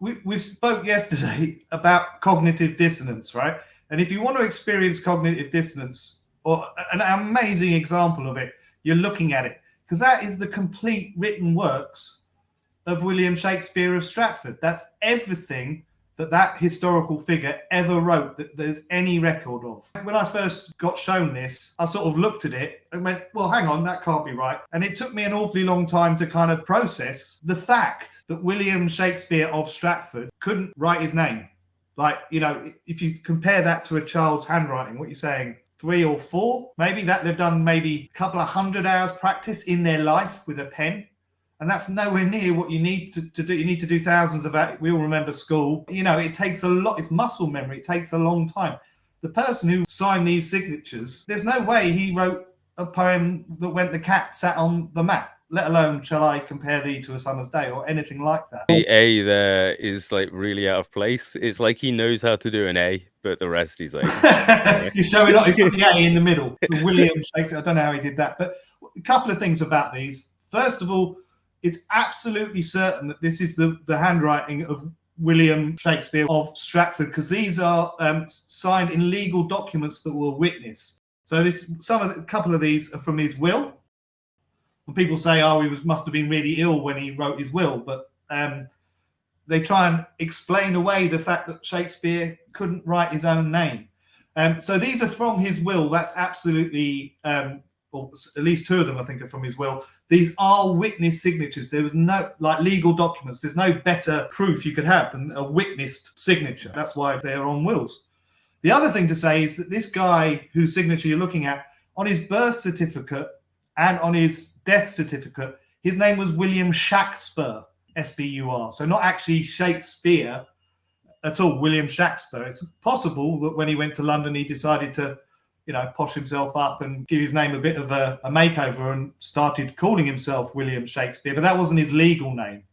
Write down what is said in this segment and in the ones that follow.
we spoke yesterday about cognitive dissonance, right? And if you want to experience cognitive dissonance, or an amazing example of it, you're looking at it, because that is the complete written works of William Shakespeare of Stratford. That's everything that historical figure ever wrote that there's any record of. When I first got shown this, I sort of looked at it and went, well, hang on, that can't be right. And it took me an awfully long time to kind of process the fact that William Shakespeare of Stratford couldn't write his name. Like, you know, if you compare that to a child's handwriting, what you're saying, 3 or 4, maybe that they've done maybe a couple of 100 hours practice in their life with a pen. And that's nowhere near what you need to do. You need to do thousands of hours. We all remember school. You know, it takes a lot. It's muscle memory. It takes a long time. The person who signed these signatures, there's no way he wrote a poem that went, the cat sat on the mat, let alone shall I compare thee to a summer's day or anything like that. The A there is like really out of place. It's like he knows how to do an A, but the rest he's like... You're showing up. He put the A in the middle. William Shakespeare. I don't know how he did that. But a couple of things about these. First of all, it's absolutely certain that this is the handwriting of William Shakespeare of Stratford, because these are signed in legal documents that were witnessed. So a couple of these are from his will. And people say, oh, he must have been really ill when he wrote his will, but they try and explain away the fact that Shakespeare couldn't write his own name. So these are from his will. That's absolutely, or at least 2 of them, I think, are from his will. These are witness signatures. There was no, like, legal documents. There's no better proof you could have than a witnessed signature. That's why they're on wills. The other thing to say is that this guy whose signature you're looking at, on his birth certificate and on his death certificate, his name was William Shakespeare, S-B-U-R. So not actually Shakespeare at all, William Shakespeare. It's possible that when he went to London, he decided to, you know, posh himself up and give his name a bit of a makeover and started calling himself William Shakespeare, but that wasn't his legal name.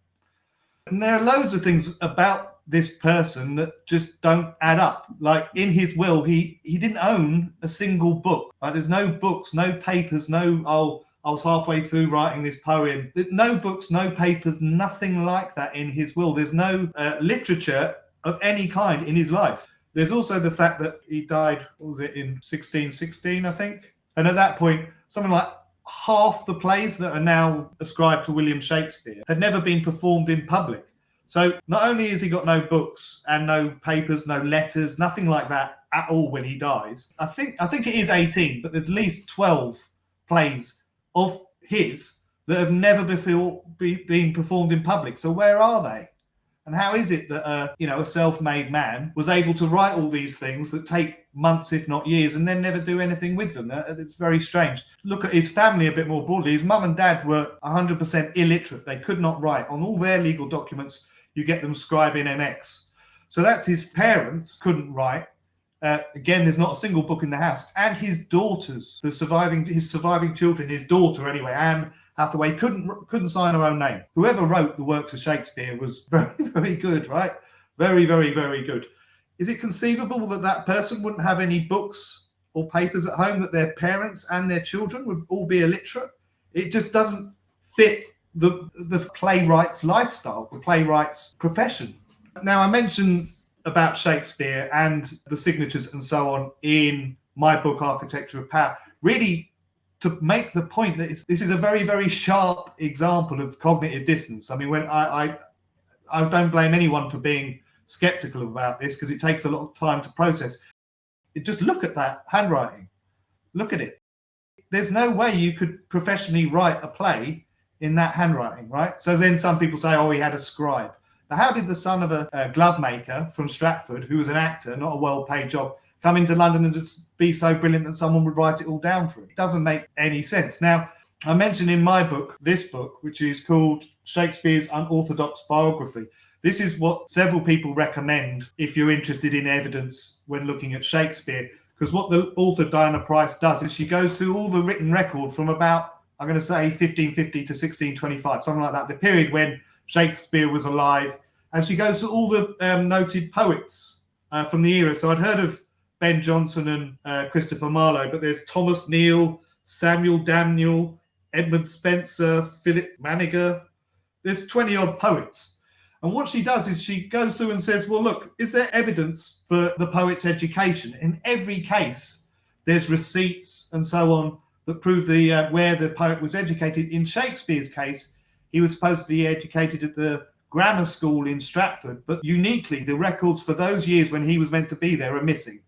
And there are loads of things about this person that just don't add up. Like, in his will, he didn't own a single book. Like, there's no books, no papers, no, oh, I was halfway through writing this poem. No books, no papers, nothing like that in his will. There's no literature of any kind in his life. There's also the fact that he died, what was it, in 1616, I think? And at that point, something like half the plays that are now ascribed to William Shakespeare had never been performed in public. So not only has he got no books and no papers, no letters, nothing like that at all when he dies. I think it is 18, but there's at least 12 plays of his that have never before been performed in public. So where are they? And how is it that a self-made man was able to write all these things that take months, if not years, and then never do anything with them? It's very strange. Look at his family a bit more broadly. His mum and dad were 100% illiterate. They could not write. On all their legal documents, you get them scribing NX. So that's his parents couldn't write. Again, there's not a single book in the house. And his daughters, his surviving children, his daughter anyway, Anne Hathaway, couldn't sign her own name. Whoever wrote the works of Shakespeare was very, very good, right? Very, very, very good. Is it conceivable that that person wouldn't have any books or papers at home, that their parents and their children would all be illiterate? It just doesn't fit the playwright's lifestyle, the playwright's profession. Now, I mentioned about Shakespeare and the signatures and so on in my book, Architecture of Power, really to make the point that this is a very, very sharp example of cognitive dissonance. I mean, when I don't blame anyone for being skeptical about this, because it takes a lot of time to process. Just look at that handwriting. Look at it. There's no way you could professionally write a play in that handwriting, right? So then some people say, oh, he had a scribe. Now, how did the son of a glove maker from Stratford, who was an actor, not a well-paid job, come into London and just be so brilliant that someone would write it all down for him? It doesn't make any sense. Now, I mentioned in my book, this book, which is called Shakespeare's Unorthodox Biography. This is what several people recommend if you're interested in evidence when looking at Shakespeare, because what the author Diana Price does is she goes through all the written record from about, I'm going to say 1550 to 1625, something like that, the period when Shakespeare was alive. And she goes through all the noted poets from the era. So I'd heard of Ben Jonson and Christopher Marlowe, but there's Thomas Neal, Samuel Daniel, Edmund Spenser, Philip Maniger. There's 20 odd poets. And what she does is she goes through and says, well, look, is there evidence for the poet's education? In every case, there's receipts and so on that prove where the poet was educated. In Shakespeare's case, he was supposed to be educated at the grammar school in Stratford, but uniquely, the records for those years when he was meant to be there are missing.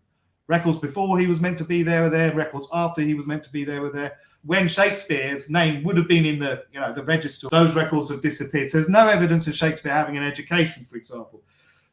Records before he was meant to be there are there. Records after he was meant to be there were there. When Shakespeare's name would have been in the register, those records have disappeared. So there's no evidence of Shakespeare having an education, for example.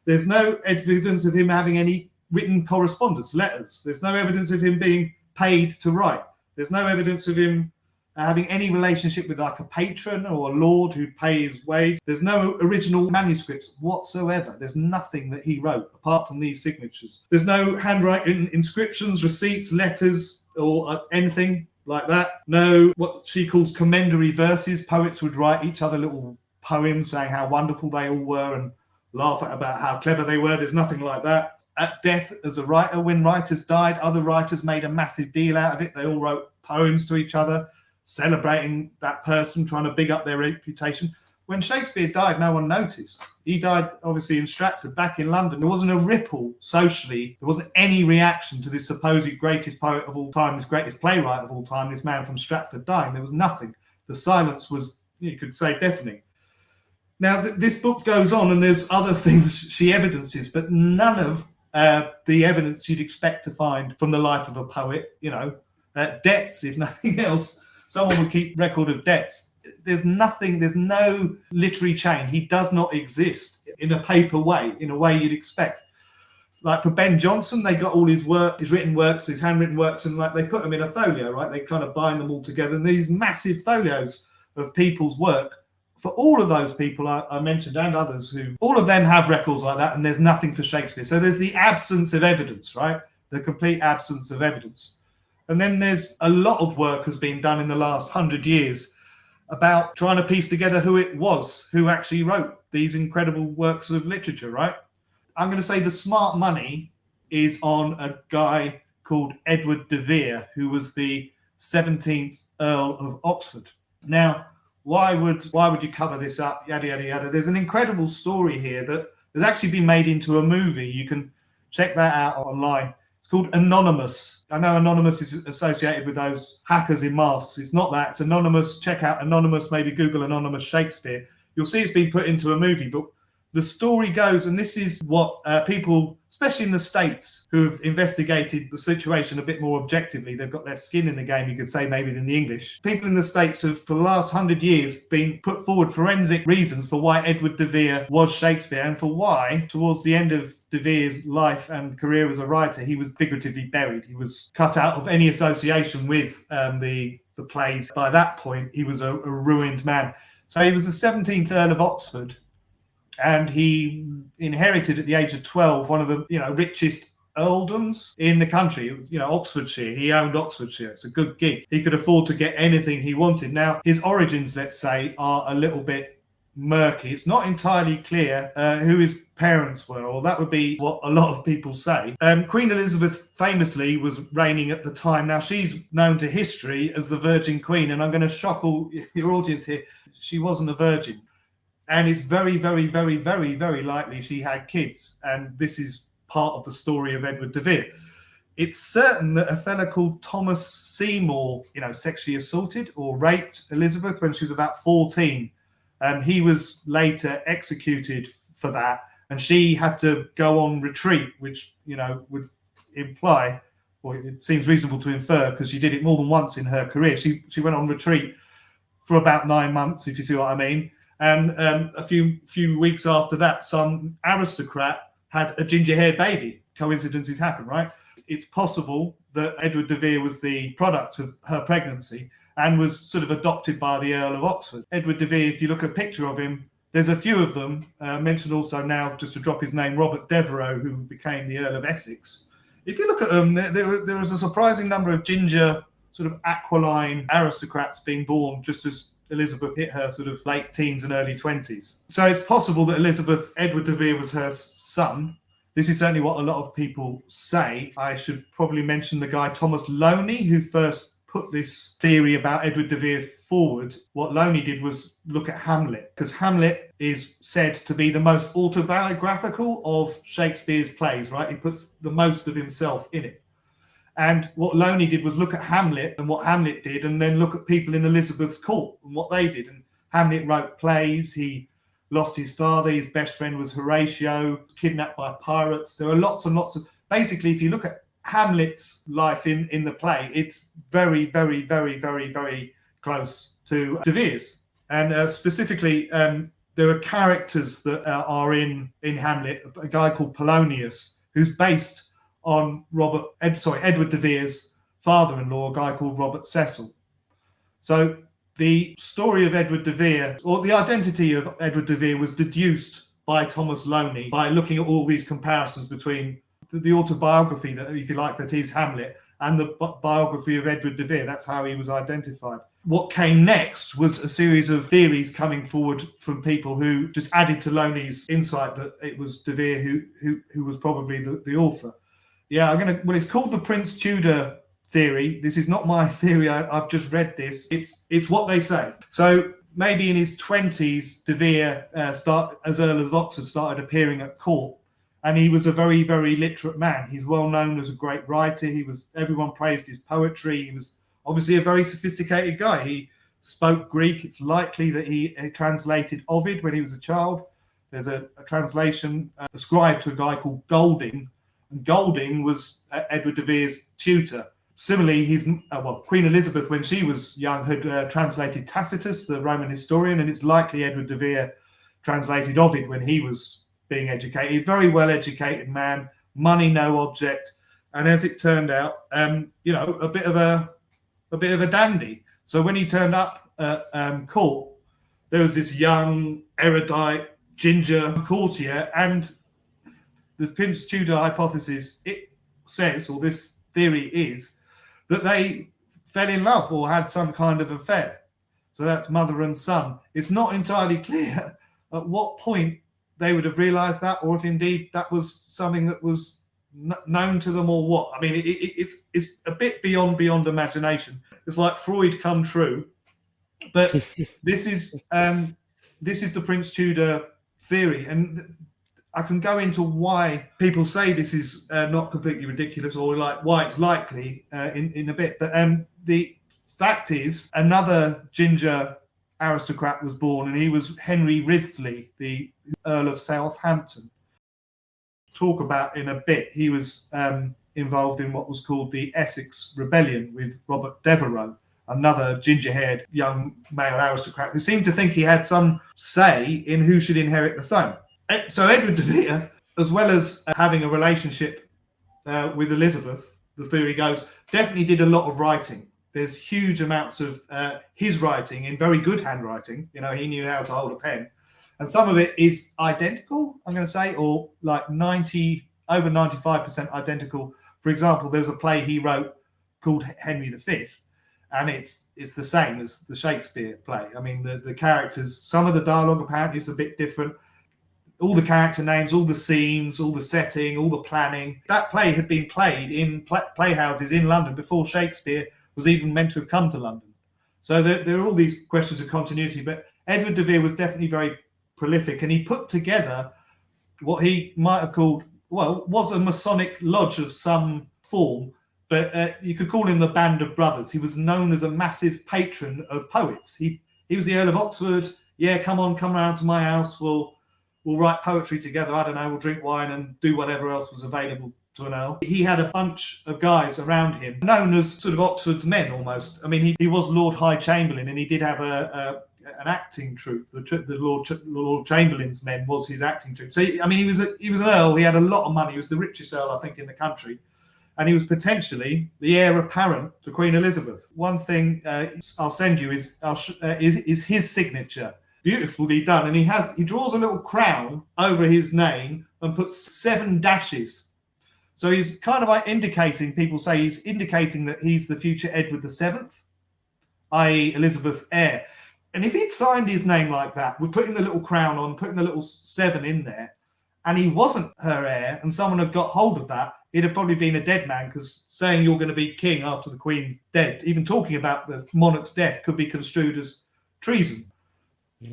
There's no evidence of him having any written correspondence, letters. There's no evidence of him being paid to write. There's no evidence of him having any relationship with like a patron or a lord who pays his wage. There's no original manuscripts whatsoever. There's nothing that he wrote apart from these signatures. There's no handwriting inscriptions, receipts, letters, or anything like that. No, what she calls commendatory verses. Poets would write each other little poems saying how wonderful they all were and laugh about how clever they were. There's nothing like that. At death, as a writer, when writers died, other writers made a massive deal out of it. They all wrote poems to each other, celebrating that person, trying to big up their reputation. When Shakespeare died, no one noticed. He died, obviously, in Stratford, back in London. There wasn't a ripple socially. There wasn't any reaction to this supposed greatest poet of all time, this greatest playwright of all time, this man from Stratford dying. There was nothing. The silence was, you could say, deafening. Now, this book goes on, and there's other things she evidences, but none of the evidence you'd expect to find from the life of a poet. Debts, if nothing else. Someone would keep record of debts. There's nothing, there's no literary chain. He does not exist in a paper way, in a way you'd expect. Like for Ben Jonson, they got all his work, his written works, his handwritten works, and like they put them in a folio, right? They kind of bind them all together. And these massive folios of people's work, for all of those people I mentioned and others who, all of them have records like that, and there's nothing for Shakespeare. So there's the absence of evidence, right? The complete absence of evidence. And then there's a lot of work has been done in the last 100 years about trying to piece together who it was who actually wrote these incredible works of literature, right? I'm going to say the smart money is on a guy called Edward de Vere, who was the 17th Earl of Oxford. Now, why would you cover this up? Yada, yada, yada. There's an incredible story here that has actually been made into a movie. You can check that out online. Called Anonymous. I know Anonymous is associated with those hackers in masks. It's not that. It's Anonymous. Check out Anonymous. Maybe Google Anonymous Shakespeare. You'll see it's been put into a movie. But the story goes, and this is what people, especially in the States, who have investigated the situation a bit more objectively, they've got less skin in the game, you could say, maybe than the English. People in the States have, for the last 100 years, been put forward forensic reasons for why Edward de Vere was Shakespeare, and for why, towards the end of de Vere's life and career as a writer, he was figuratively buried. He was cut out of any association with the plays. By that point, he was a ruined man. So he was the 17th Earl of Oxford, and he inherited at the age of 12 one of the richest earldoms in the country. It was Oxfordshire. He owned Oxfordshire. It's a good gig. He could afford to get anything he wanted. Now his origins, let's say, are a little bit murky. It's not entirely clear who his parents were, or that would be what a lot of people say. Queen Elizabeth famously was reigning at the time. Now she's known to history as the Virgin Queen, and I'm going to shock all your audience here. She wasn't a virgin. And it's very, very, very, very, very likely she had kids. And this is part of the story of Edward de Vere. It's certain that a fella called Thomas Seymour, sexually assaulted or raped Elizabeth when she was about 14. He was later executed for that. And she had to go on retreat, which, would imply, or it seems reasonable to infer, because she did it more than once in her career. She went on retreat for about 9 months, if you see what I mean. And a few weeks after that, some aristocrat had a ginger-haired baby. Coincidences happen, right? It's possible that Edward de Vere was the product of her pregnancy and was sort of adopted by the Earl of Oxford. Edward de Vere, if you look at a picture of him, there's a few of them. Mentioned also now, just to drop his name, Robert Devereux, who became the Earl of Essex. If you look at them, there was a surprising number of ginger, sort of aquiline aristocrats being born just as Elizabeth hit her sort of late teens and early 20s. So it's possible that Edward de Vere was her son. This is certainly what a lot of people say. I should probably mention the guy Thomas Loney, who first put this theory about Edward de Vere forward, what Loney did was look at Hamlet, because Hamlet is said to be the most autobiographical of Shakespeare's plays, right? He puts the most of himself in it. And what Loney did was look at Hamlet and what Hamlet did, and then look at people in Elizabeth's court and what they did. And Hamlet wrote plays. He lost his father. His best friend was Horatio, kidnapped by pirates. There are lots and lots of... Basically, if you look at Hamlet's life in the play, it's very, very, very, very, very close to de Vere's. And specifically, there are characters that are in Hamlet, a guy called Polonius, who's based on Edward de Vere's father-in-law, a guy called Robert Cecil. So the story of Edward de Vere, or the identity of Edward de Vere, was deduced by Thomas Loney by looking at all these comparisons between the autobiography, that, if you like, that is Hamlet, and the biography of Edward de Vere. That's how he was identified. What came next was a series of theories coming forward from people who just added to Loney's insight that it was de Vere who was probably the author. Yeah, well, it's called the Prince Tudor theory. This is not my theory. I've just read this. It's what they say. So maybe in his 20s, de Vere, as Earl of Oxford, started appearing at court. And he was a very, very literate man. He's well known as a great writer. Everyone praised his poetry. He was obviously a very sophisticated guy. He spoke Greek. It's likely that he translated Ovid when he was a child. There's a translation ascribed to a guy called Golding, and Golding was Edward de Vere's tutor. Similarly, Queen Elizabeth, when she was young, had translated Tacitus, the Roman historian, and it's likely Edward de Vere translated Ovid when he was being educated. Very well-educated man, money no object, and as it turned out, a bit of a dandy. So when he turned up at court, there was this young, erudite, ginger courtier, and the Prince Tudor hypothesis, it says, or this theory is, that they fell in love or had some kind of affair. So that's mother and son. It's not entirely clear at what point they would have realised that, or if indeed that was something that was known to them, or what. I mean, it's a bit beyond imagination. It's like Freud come true. But this is the Prince Tudor theory, and I can go into why people say this is not completely ridiculous, or like why it's likely in a bit. But the fact is, another ginger aristocrat was born, and he was Henry Wriothesley, the Earl of Southampton. Talk about in a bit. He was involved in what was called the Essex Rebellion with Robert Devereux, another ginger-haired young male aristocrat who seemed to think he had some say in who should inherit the throne. So Edward de Vere, as well as having a relationship with Elizabeth, the theory goes, definitely did a lot of writing. There's huge amounts of his writing in very good handwriting. You know, he knew how to hold a pen. And some of it is identical, I'm going to say, or like over 95% identical. For example, there's a play he wrote called Henry V, and it's the same as the Shakespeare play. I mean, the characters, some of the dialogue apparently is a bit different. All the character names, all the scenes, all the setting, all the planning. That play had been played in playhouses in London before Shakespeare was even meant to have come to London. So there are all these questions of continuity, but Edward de Vere was definitely very prolific, and he put together what he might have called, was a Masonic lodge of some form, but you could call him the Band of Brothers. He was known as a massive patron of poets. He was the Earl of Oxford. Yeah, come around to my house. We'll write poetry together. I don't know, we'll drink wine and do whatever else was available to an earl. He had a bunch of guys around him, known as sort of Oxford's men almost. I mean, he was Lord High Chamberlain, and he did have an acting troupe. The Lord Chamberlain's men was his acting troupe. So I mean, he was an earl. He had a lot of money. He was the richest earl, I think, in the country, and he was potentially the heir apparent to Queen Elizabeth. One thing I'll send you is his signature. Beautifully done, and he draws a little crown over his name and puts 7 dashes. So he's kind of like indicating, people say he's indicating that he's the future Edward VII, i.e. Elizabeth's heir. And if he'd signed his name like that, with putting the little crown on, putting the little 7 in there, and he wasn't her heir, and someone had got hold of that, he'd have probably been a dead man, because saying you're going to be king after the queen's dead, even talking about the monarch's death, could be construed as treason.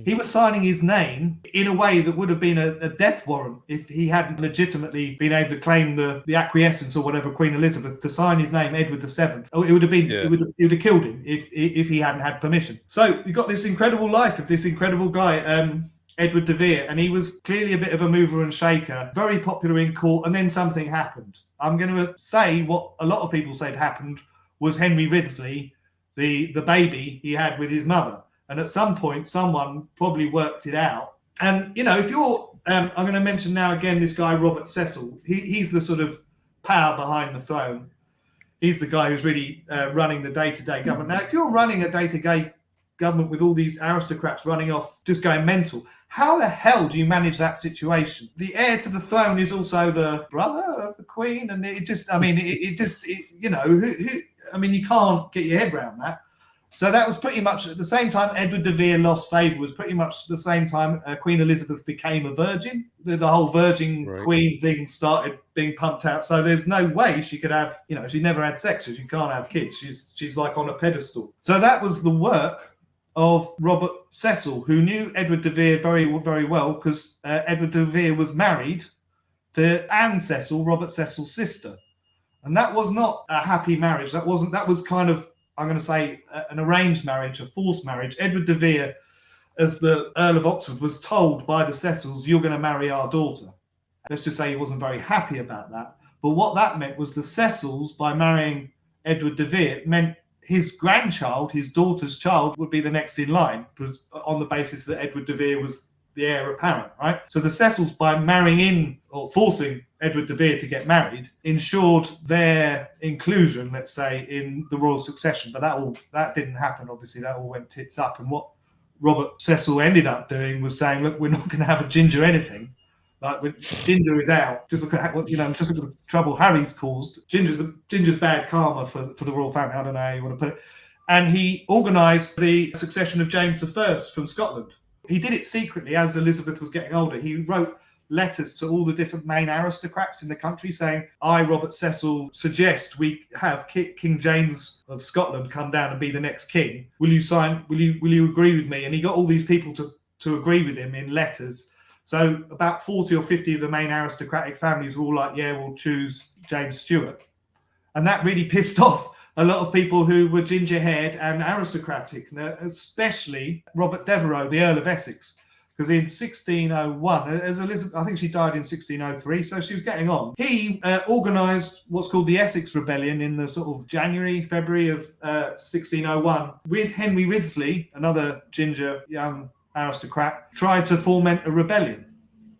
He was signing his name in a way that would have been a death warrant if he hadn't legitimately been able to claim the acquiescence or whatever Queen Elizabeth to sign his name, Edward VII. It would have been it would have killed him if he hadn't had permission. So you've got this incredible life of this incredible guy, Edward de Vere, and he was clearly a bit of a mover and shaker, very popular in court, and then something happened. I'm going to say what a lot of people said happened was Henry Wriothesley, the baby he had with his mother. And at some point, someone probably worked it out. And, you know, if you're, I'm going to mention now again this guy, Robert Cecil. He's the sort of power behind the throne. He's the guy who's really running the day-to-day government. Now, if you're running a day-to-day government with all these aristocrats running off, just going mental, how the hell do you manage that situation? The heir to the throne is also the brother of the Queen. And it just, I mean, you know, I mean, you can't get your head around that. So that was pretty much at the same time Edward de Vere lost favour, was pretty much the same time Queen Elizabeth became a virgin. The whole virgin queen thing started being pumped out. So there's no way she could have, you know, she never had sex, so she can't have kids. She's like on a pedestal. So that was the work of Robert Cecil, who knew Edward de Vere very, very well, because Edward de Vere was married to Anne Cecil, Robert Cecil's sister. And that was not a happy marriage. That was kind of, I'm going to say, an arranged marriage, a forced marriage. Edward de Vere, as the Earl of Oxford, was told by the Cecils, you're going to marry our daughter. Let's just say he wasn't very happy about that. But what that meant was the Cecils, by marrying Edward de Vere, meant his grandchild, his daughter's child, would be the next in line, on the basis that Edward de Vere was the heir apparent, right? So the Cecils, by marrying in or forcing Edward de Vere to get married, ensured their inclusion, let's say, in the royal succession. But that didn't happen, obviously. That all went tits up. And what Robert Cecil ended up doing was saying, look, we're not going to have a ginger anything. Like, when ginger is out, just look at what, you know, just look at the trouble Harry's caused. Ginger's bad karma for the royal family. I don't know how you want to put it. And he organised the succession of James I from Scotland. He did it secretly as Elizabeth was getting older. He wrote letters to all the different main aristocrats in the country saying, I, Robert Cecil, suggest we have King James of Scotland come down and be the next king. Will you agree with me? And he got all these people to agree with him in letters. So about 40 or 50 of the main aristocratic families were all like, yeah, we'll choose James Stuart. And that really pissed off a lot of people who were ginger-haired and aristocratic, especially Robert Devereux, the Earl of Essex. Because in 1601, as Elizabeth, I think she died in 1603, so she was getting on. He organised what's called the Essex Rebellion in the sort of January, February of 1601, with Henry Wriothesley, another ginger young aristocrat, tried to foment a rebellion.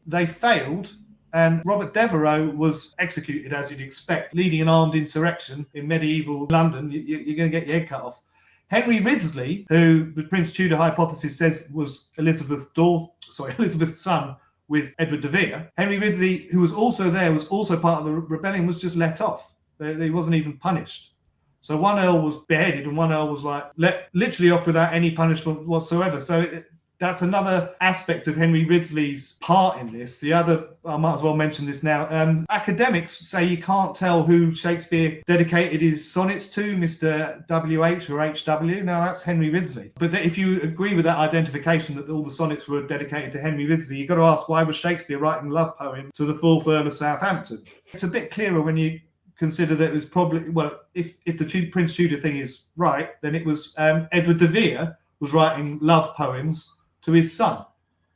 They failed, and Robert Devereux was executed, as you'd expect. Leading an armed insurrection in medieval London, you're going to get your head cut off. Henry Wriothesley, who the Prince Tudor hypothesis says was Elizabeth's son with Edward de Vere. Henry Wriothesley, who was also there, was also part of the rebellion, was just let off. He wasn't even punished. So one earl was beheaded and one earl was like let literally off without any punishment whatsoever. So that's another aspect of Henry Wriothesley's part in this. The other, I might as well mention this now. Academics say you can't tell who Shakespeare dedicated his sonnets to, Mr. W.H. or H.W. Now, that's Henry Wriothesley. But if you agree with that identification that all the sonnets were dedicated to Henry Wriothesley, you've got to ask, why was Shakespeare writing love poem to the 4th Earl of Southampton? It's a bit clearer when you consider that it was probably, well, if the Prince Tudor thing is right, then it was Edward de Vere was writing love poems to his son,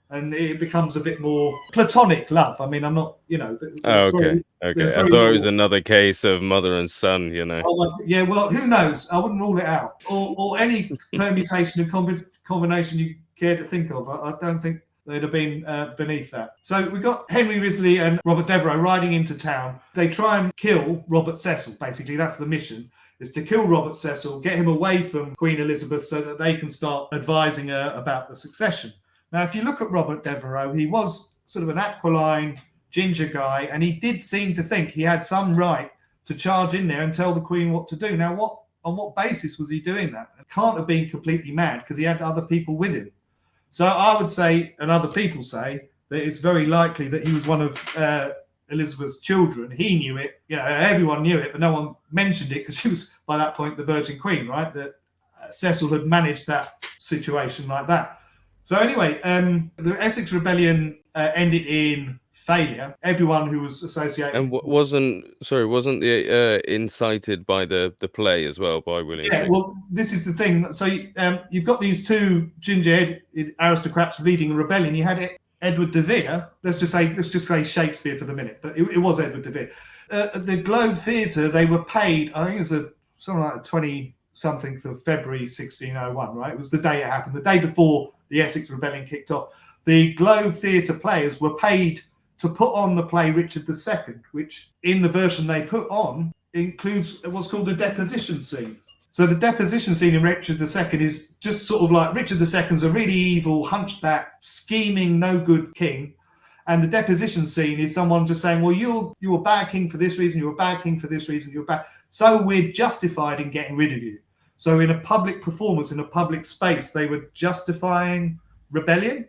and it becomes a bit more platonic love. I mean, I'm not, you know. Okay. I thought it was another case of mother and son, you know. Yeah, well, who knows? I wouldn't rule it out, or any permutation and combination you care to think of. I don't think they'd have been beneath that. So we've got Henry Wriothesley and Robert Devereux riding into town. They try and kill Robert Cecil. Basically, that's the mission, is to kill Robert Cecil, get him away from Queen Elizabeth so that they can start advising her about the succession. Now, if you look at Robert Devereux, he was sort of an aquiline, ginger guy, and he did seem to think he had some right to charge in there and tell the Queen what to do. Now, on what basis was he doing that? It can't have been completely mad, because he had other people with him. So I would say, and other people say, that it's very likely that he was one of Elizabeth's children. He knew it, everyone knew it, but no one mentioned it because she was by that point the Virgin Queen, right? That Cecil had managed that situation like that. So anyway, the Essex Rebellion ended in failure. Everyone who was associated and wasn't the incited by the play as well by William Shakespeare? Well, this is the thing. So you've got these two ginger-headed aristocrats leading a rebellion. You had Edward de Vere. Let's just say Shakespeare for the minute, but it was Edward de Vere. At the Globe Theatre, they were paid. I think it was something like 20-something of February 1601. Right, it was the day it happened, the day before the Essex Rebellion kicked off. The Globe Theatre players were paid to put on the play Richard II, which in the version they put on includes what's called the deposition scene. So the deposition scene in Richard II is just sort of like Richard II's a really evil, hunchback, scheming, no good king. And the deposition scene is someone just saying, well, you're a bad king for this reason, you're a bad king for this reason, you're bad. So we're justified in getting rid of you. So in a public performance, in a public space, they were justifying rebellion.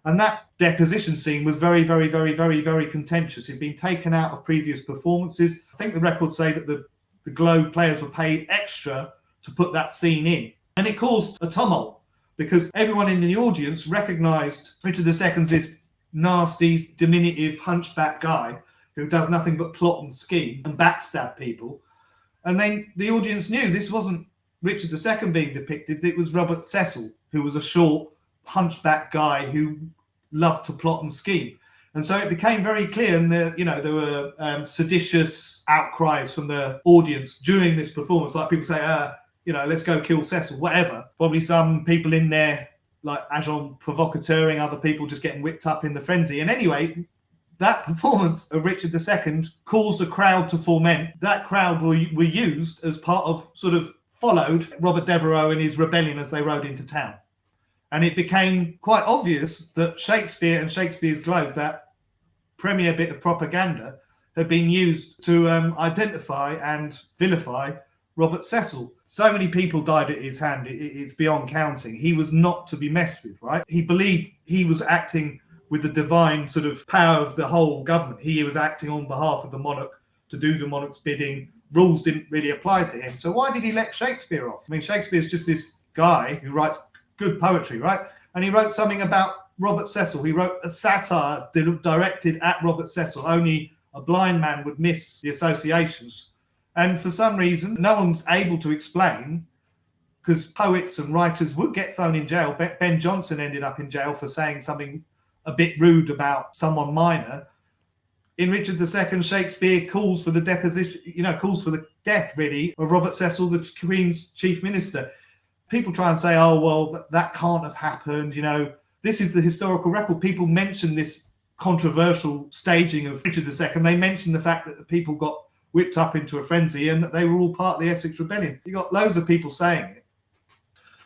And that deposition scene was very, very, very, very, very contentious. It'd been taken out of previous performances. I think the records say that the Globe players were paid extra to put that scene in. And it caused a tumult because everyone in the audience recognised Richard II's this nasty, diminutive, hunchback guy who does nothing but plot and scheme and backstab people. And then the audience knew this wasn't Richard II being depicted, it was Robert Cecil, who was a short, hunchback guy who loved to plot and scheme. And so it became very clear, and there were seditious outcries from the audience during this performance, like people say, let's go kill Cecil, whatever. Probably some people in there, like agent provocateuring, other people just getting whipped up in the frenzy. And anyway, that performance of Richard II caused a crowd to foment. That crowd were used as part of, sort of followed Robert Devereux and his rebellion as they rode into town. And it became quite obvious that Shakespeare and Shakespeare's Globe, that premier bit of propaganda, had been used to identify and vilify Robert Cecil. So many people died at his hand, it's beyond counting. He was not to be messed with, right? He believed he was acting with the divine sort of power of the whole government. He was acting on behalf of the monarch to do the monarch's bidding. Rules didn't really apply to him. So why did he let Shakespeare off? I mean, Shakespeare's just this guy who writes good poetry, right? And he wrote something about Robert Cecil. He wrote a satire directed at Robert Cecil. Only a blind man would miss the associations. And for some reason, no one's able to explain, because poets and writers would get thrown in jail. Ben Jonson ended up in jail for saying something a bit rude about someone minor. In Richard II, Shakespeare calls for the deposition, calls for the death, really, of Robert Cecil, the Queen's chief minister. People try and say, oh, well, that can't have happened. This is the historical record. People mention this controversial staging of Richard II. They mention the fact that the people got whipped up into a frenzy and that they were all part of the Essex Rebellion. You got loads of people saying it.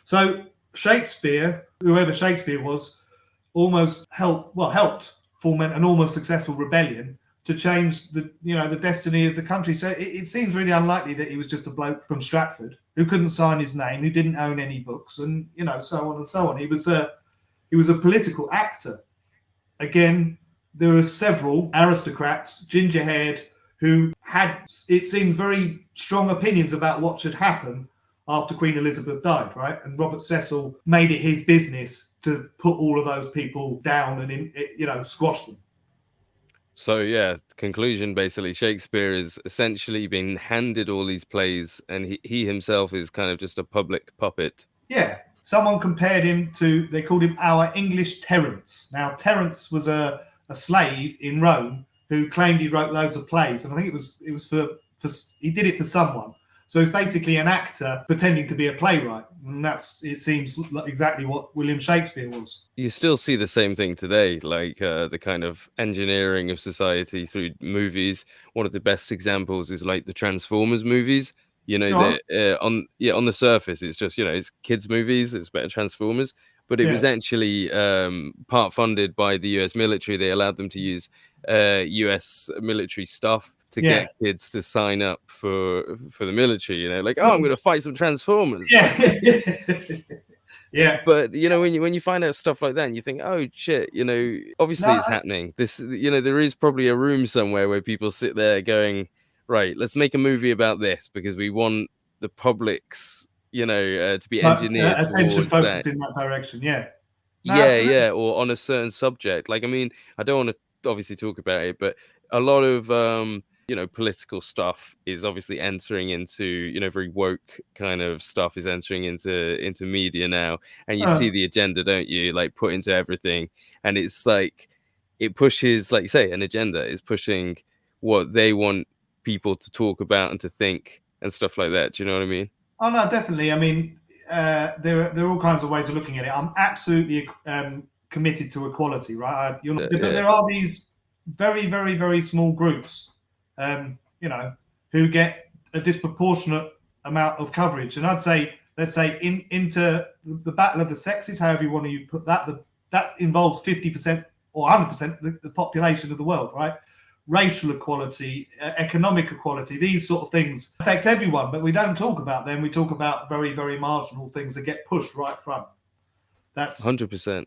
So Shakespeare, whoever Shakespeare was, almost helped foment an almost successful rebellion to change the destiny of the country. So it seems really unlikely that he was just a bloke from Stratford who couldn't sign his name, who didn't own any books, and so on and so on. He was a political actor. Again, there are several aristocrats, ginger-haired, who had, it seems, very strong opinions about what should happen after Queen Elizabeth died, right? And Robert Cecil made it his business to put all of those people down and squash them. So yeah, conclusion basically, Shakespeare is essentially been handed all these plays, and he himself is kind of just a public puppet. Yeah, someone compared him to, they called him our English Terence. Now, Terence was a slave in Rome who claimed he wrote loads of plays, and I think it was for he did it for someone. So it's basically an actor pretending to be a playwright, and it seems like exactly what William Shakespeare was. You still see the same thing today, like the kind of engineering of society through movies. One of the best examples is like the Transformers movies. On the surface, it's just it's kids' movies. It's better Transformers, but it was actually part funded by the U.S. military. They allowed them to use U.S. military stuff to get kids to sign up for the military, I'm going to fight some Transformers. Yeah. Yeah. But you know, when you find out stuff like that, and you think, oh shit, you know, obviously No, it's happening. This, you know, there is probably a room somewhere where people sit there going, right, let's make a movie about this because we want the public's, you know, to be engineered attention towards that. focused in that direction. Yeah. No, Yeah, absolutely. yeah, or on a certain subject. Like, I mean, I don't want to obviously talk about it, but a lot of you know, political stuff is obviously entering into, you know, very woke kind of stuff is entering into media now, and you see the agenda, don't you? Like put into everything, and it's like it pushes, like you say, an agenda is pushing what they want people to talk about and to think and stuff like that. Do you know what I mean? Oh no, definitely. I mean, there are all kinds of ways of looking at it. I'm absolutely committed to equality, right? But Yeah, there are these very, very, very small groups, you know, who get a disproportionate amount of coverage. And I'd say, let's say, into the battle of the sexes, however you want to put that, that involves 50% or 100% the population of the world, right? Racial equality, economic equality, these sort of things affect everyone, but we don't talk about them. We talk about very, very marginal things that get pushed right front. That's 100%.